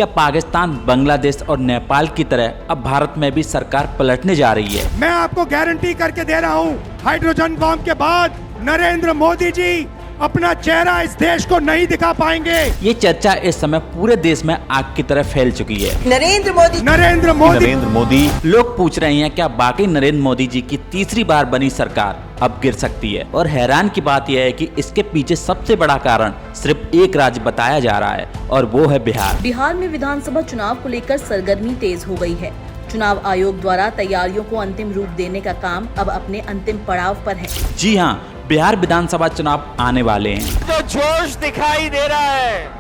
क्या पाकिस्तान, बांग्लादेश और नेपाल की तरह अब भारत में भी सरकार पलटने जा रही है? मैं आपको गारंटी करके दे रहा हूँ, हाइड्रोजन बम के बाद नरेंद्र मोदी जी अपना चेहरा इस देश को नहीं दिखा पाएंगे। ये चर्चा इस समय पूरे देश में आग की तरह फैल चुकी है। नरेंद्र मोदी। लोग पूछ रहे हैं क्या वाकई नरेंद्र मोदी जी की तीसरी बार बनी सरकार अब गिर सकती है? और हैरान की बात यह है कि इसके पीछे सबसे बड़ा कारण सिर्फ एक राज्य बताया जा रहा है और वो है बिहार। बिहार में विधानसभा चुनाव को लेकर सरगर्मी तेज हो गई है। चुनाव आयोग द्वारा तैयारियों को अंतिम रूप देने का काम अब अपने अंतिम पड़ाव पर है। जी हाँ, बिहार विधानसभा चुनाव आने वाले हैं। जो जोश दिखाई दे रहा है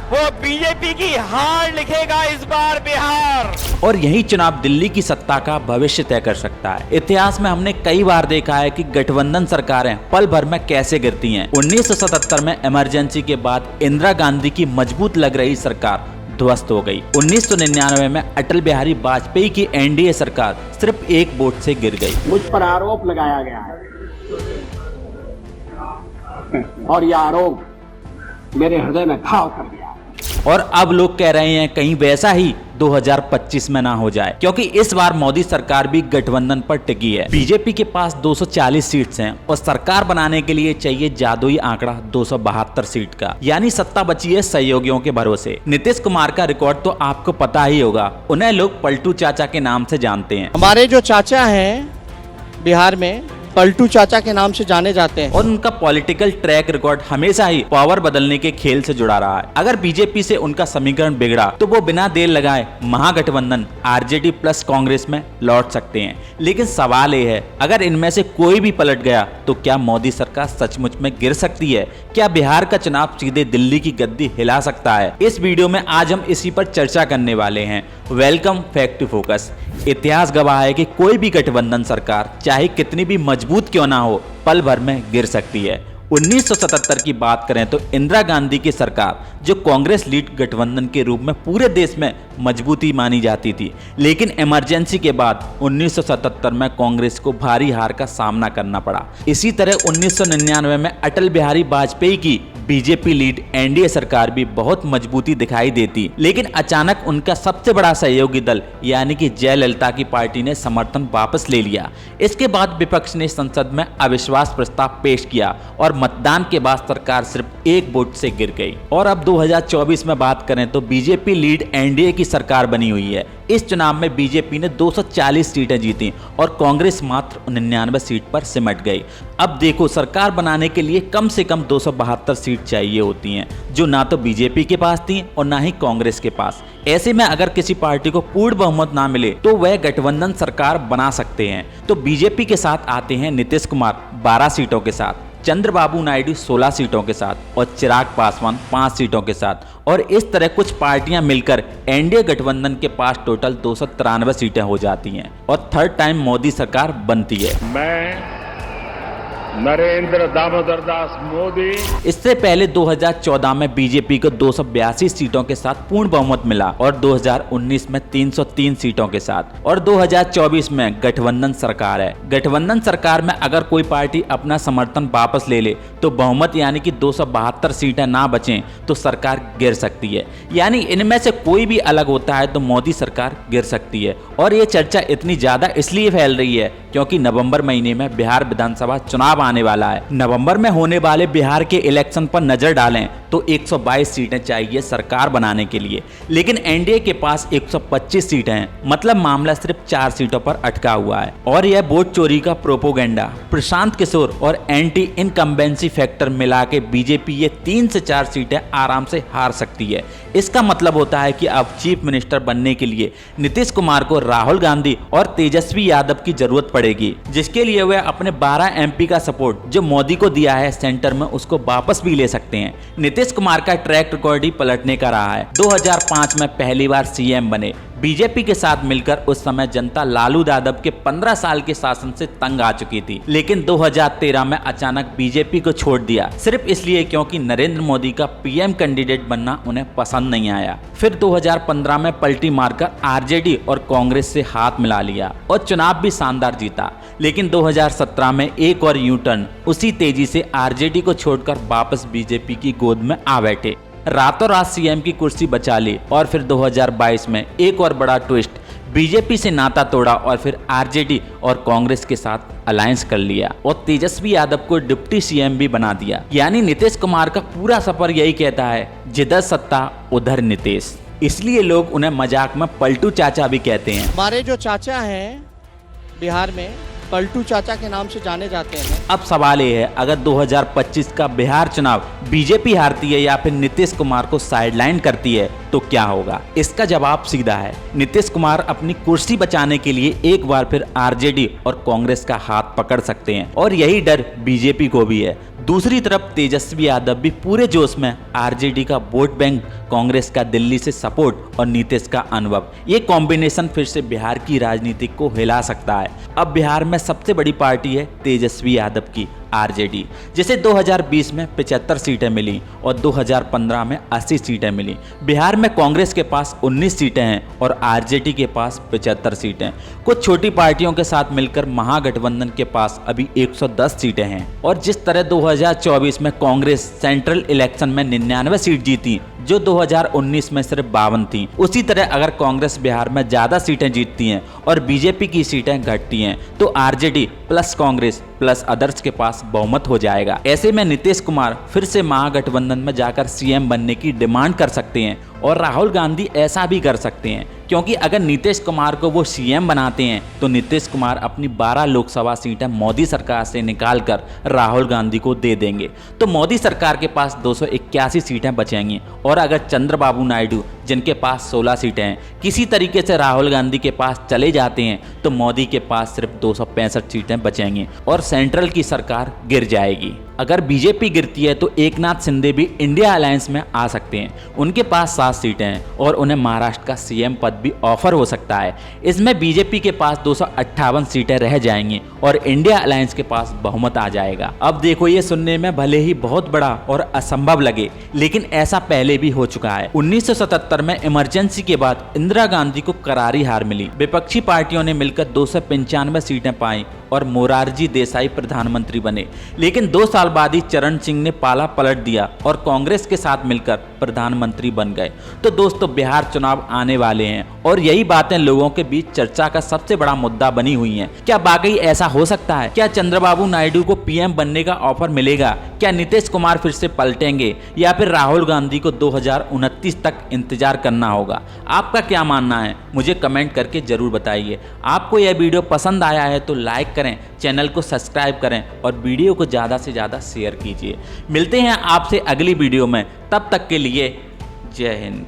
वो बीजेपी की हार लिखेगा इस बार बिहार। और यही चुनाव दिल्ली की सत्ता का भविष्य तय कर सकता है। इतिहास में हमने कई बार देखा है कि गठबंधन सरकारें पल भर में कैसे गिरती हैं। 1977 में इमरजेंसी के बाद इंदिरा गांधी की मजबूत लग रही सरकार ध्वस्त हो गई। 1999 में अटल बिहारी वाजपेयी की एनडीए सरकार सिर्फ एक वोट से गिर गई। मुझ पर आरोप लगाया गया है और यह आरोप मेरे हृदय में घाव कर दिया। और अब लोग कह रहे हैं कहीं वैसा ही 2025 में ना हो जाए, क्योंकि इस बार मोदी सरकार भी गठबंधन पर टिकी है। बीजेपी के पास 240 सीट्स हैं और सरकार बनाने के लिए चाहिए जादुई आंकड़ा 272 सीट का, यानी सत्ता बची है सहयोगियों के भरोसे। नीतीश कुमार का रिकॉर्ड तो आपको पता ही होगा, उन्हें लोग पलटू चाचा के नाम से जानते हैं। हमारे जो चाचा हैं बिहार में पलटू चाचा के नाम से जाने जाते हैं और उनका पॉलिटिकल ट्रैक रिकॉर्ड हमेशा ही पावर बदलने के खेल से जुड़ा रहा है। अगर बीजेपी से उनका समीकरण बिगड़ा तो वो बिना देर लगाए महागठबंधन आरजेडी प्लस कांग्रेस में लौट सकते हैं। लेकिन सवाल ये है, अगर इनमें से कोई भी पलट गया तो क्या मोदी सरकार सचमुच में गिर सकती है? क्या बिहार का चुनाव सीधे दिल्ली की गद्दी हिला सकता है? इस वीडियो में आज हम इसी पर चर्चा करने वाले हैं। Welcome fact to focus. इतिहास गवाह है कि कोई भी गठबंधन सरकार चाहे कितनी भी मजबूत क्यों ना हो, पल भर में गिर सकती है। 1977 की बात करें तो इंदिरा गांधी की सरकार, जो कांग्रेस लीड गठबंधन के रूप में पूरे देश में मजबूती मानी जाती थी, लेकिन इमरजेंसी के बाद 1977 में कांग्रेस को भारी हार का सामना करना पड़ा। इसी तरह 1999 में अटल बिहारी वाजपेयी की बीजेपी लीड एनडीए सरकार भी बहुत मजबूती दिखाई देती, लेकिन अचानक उनका सबसे बड़ा सहयोगी दल यानी कि जयललिता की पार्टी ने समर्थन वापस ले लिया। इसके बाद विपक्ष ने संसद में अविश्वास प्रस्ताव पेश किया और मतदान के बाद सरकार सिर्फ एक वोट से गिर गई। और अब 2024 में बात करें तो बीजेपी लीड एनडीए की सरकार बनी हुई है। इस चुनाव में बीजेपी ने 240 सीटें जीती और कांग्रेस मात्र 99 सीट पर सिमट गई। अब देखो, सरकार बनाने के लिए कम से कम 272 सीट चाहिए होती हैं, जो ना तो बीजेपी के पास थी और ना ही कांग्रेस के पास। ऐसे में अगर किसी पार्टी को पूर्ण बहुमत ना मिले तो वह गठबंधन सरकार बना सकते हैं। तो बीजेपी के साथ आते हैं नीतीश कुमार 12 सीटों के साथ, चंद्रबाबू नायडू 16 सीटों के साथ और चिराग पासवान 5 सीटों के साथ। और इस तरह कुछ पार्टियां मिलकर एनडीए गठबंधन के पास टोटल 293 सीटें हो जाती हैं और थर्ड टाइम मोदी सरकार बनती है। मैं नरेंद्र दामोदर दास मोदी। इससे पहले 2014 में बीजेपी को 282 सीटों के साथ पूर्ण बहुमत मिला और 2019 में 303 सीटों के साथ, और 2024 में गठबंधन सरकार है। गठबंधन सरकार में अगर कोई पार्टी अपना समर्थन वापस ले ले तो बहुमत यानी कि 272 सीटें ना बचें तो सरकार गिर सकती है। यानी इनमें से कोई भी अलग होता है तो मोदी सरकार गिर सकती है। और ये चर्चा इतनी ज्यादा इसलिए फैल रही है क्योंकि नवंबर महीने में बिहार विधानसभा चुनाव आने वाला है। नवंबर में होने वाले बिहार के इलेक्शन पर नजर डालें तो 122 सीटें चाहिए सरकार बनाने के लिए, लेकिन एनडीए के पास 125 सीटें हैं। मतलब मामला सिर्फ 4 सीटों पर अटका हुआ है। और यह वोट चोरी का प्रोपोगेंडा, प्रशांत किशोर और एंटी इनकम्बेंसी फैक्टर मिला के बीजेपी ये 3 से 4 सीटें आराम से हार सकती है। इसका मतलब होता है कि अब चीफ मिनिस्टर बनने के लिए नीतीश कुमार को राहुल गांधी और तेजस्वी यादव की जरूरत पड़ेगी, जिसके लिए वे अपने 12 एमपी का सपोर्ट जो मोदी को दिया है सेंटर में उसको वापस भी ले सकते हैं। नीतीश कुमार का ट्रैक रिकॉर्ड ही पलटने का रहा है। 2005 में पहली बार सीएम बने। बीजेपी के साथ मिलकर उस समय जनता लालू यादव के 15 साल के शासन से तंग आ चुकी थी, लेकिन 2013 में अचानक बीजेपी को छोड़ दिया, सिर्फ इसलिए क्योंकि नरेंद्र मोदी का पीएम कैंडिडेट बनना उन्हें पसंद नहीं आया। फिर 2015 में पलटी मारकर आरजेडी और कांग्रेस से हाथ मिला लिया और चुनाव भी शानदार जीता। लेकिन 2017 में एक और यू टर्न, उसी तेजी से आरजेडी को छोड़कर वापस बीजेपी की गोद में आ बैठे। रातों रात सीएम की कुर्सी बचा ली और फिर 2022 में एक और बड़ा ट्विस्ट, बीजेपी से नाता तोड़ा और फिर आरजेडी और कांग्रेस के साथ अलायंस कर लिया और तेजस्वी यादव को डिप्टी सीएम भी बना दिया। यानी नीतीश कुमार का पूरा सफर यही कहता है, जिधर सत्ता उधर नीतीश। इसलिए लोग उन्हें मजाक में पलटू चाचा भी कहते हैं। हमारे जो चाचा हैं बिहार में पलटू चाचा के नाम से जाने जाते हैं। अब सवाल ये है, अगर 2025 का बिहार चुनाव बीजेपी हारती है या फिर नीतीश कुमार को साइडलाइन करती है तो क्या होगा? इसका जवाब सीधा है, नीतीश कुमार अपनी कुर्सी बचाने के लिए एक बार फिर आरजेडी और कांग्रेस का हाथ पकड़ सकते हैं और यही डर बीजेपी को भी है। दूसरी तरफ तेजस्वी यादव भी पूरे जोश में आरजेडी का वोट बैंक, कांग्रेस का दिल्ली से सपोर्ट और नीतीश का अनुभव, ये कॉम्बिनेशन फिर से बिहार की राजनीति को हिला सकता है। अब बिहार में सबसे बड़ी पार्टी है तेजस्वी यादव की आरजेडी, जिसे 2020 में 75 सीटें मिली और 2015 में 80 सीटें मिली। बिहार में कांग्रेस के पास 19 सीटें हैं और आरजेडी के पास 75 सीटें। कुछ छोटी पार्टियों के साथ मिलकर महागठबंधन के पास अभी 110 सीटें हैं। और जिस तरह 2024 में कांग्रेस सेंट्रल इलेक्शन में 99 सीट जीती जो 2019 में सिर्फ 52 थी, उसी तरह अगर कांग्रेस बिहार में ज्यादा सीटें जीतती हैं और बीजेपी की सीटें घटती हैं तो RJD plus Congress plus others के पास बहुमत हो जाएगा। ऐसे में नीतीश कुमार फिर से महागठबंधन में जाकर सीएम बनने की डिमांड कर सकते हैं और राहुल गांधी ऐसा भी कर सकते हैं, क्योंकि अगर नीतीश कुमार को वो सीएम बनाते हैं तो नीतीश कुमार अपनी 12 लोकसभा सीटें मोदी सरकार से निकालकर राहुल गांधी को दे देंगे, तो मोदी सरकार के पास 281 सीटें बचेंगी। और अगर चंद्रबाबू नायडू जिनके पास 16 सीटें हैं किसी तरीके से राहुल गांधी के पास चले जाते हैं तो मोदी के पास सिर्फ 265 सीटें बचेंगी और सेंट्रल की सरकार गिर जाएगी। अगर बीजेपी गिरती है तो एकनाथ शिंदे भी इंडिया अलायंस में आ सकते हैं। उनके पास 7 सीटें हैं और उन्हें महाराष्ट्र का सीएम पद भी ऑफर हो सकता है। इसमें बीजेपी के पास 258 सीटें रह जाएंगी और इंडिया अलायंस के पास बहुमत आ जाएगा। अब देखो, ये सुनने में भले ही बहुत बड़ा और असंभव लगे, लेकिन ऐसा पहले भी हो चुका है। 1977 में इमरजेंसी के बाद इंदिरा गांधी को करारी हार मिली। विपक्षी पार्टियों ने मिलकर 295 सीटें पाई और मोरारजी देसाई प्रधानमंत्री बने, लेकिन 2 साल बाद ही चरण सिंह ने पाला पलट दिया और कांग्रेस के साथ मिलकर प्रधानमंत्री बन गए। तो दोस्तों, बिहार चुनाव आने वाले हैं और यही बातें लोगों के बीच चर्चा का सबसे बड़ा मुद्दा बनी हुई हैं। क्या वाकई ऐसा हो सकता है? क्या चंद्रबाबू नायडू को पीएम बनने का ऑफर मिलेगा? क्या नीतीश कुमार फिर से पलटेंगे या फिर राहुल गांधी को 2029 तक इंतजार करना होगा? आपका क्या मानना है? मुझे कमेंट करके जरूर बताइए। आपको यह वीडियो पसंद आया है तो लाइक करें, चैनल को सब्सक्राइब करें और वीडियो को ज़्यादा से ज़्यादा शेयर कीजिए। मिलते हैं आपसे अगली वीडियो में, तब तक के लिए जय हिंद।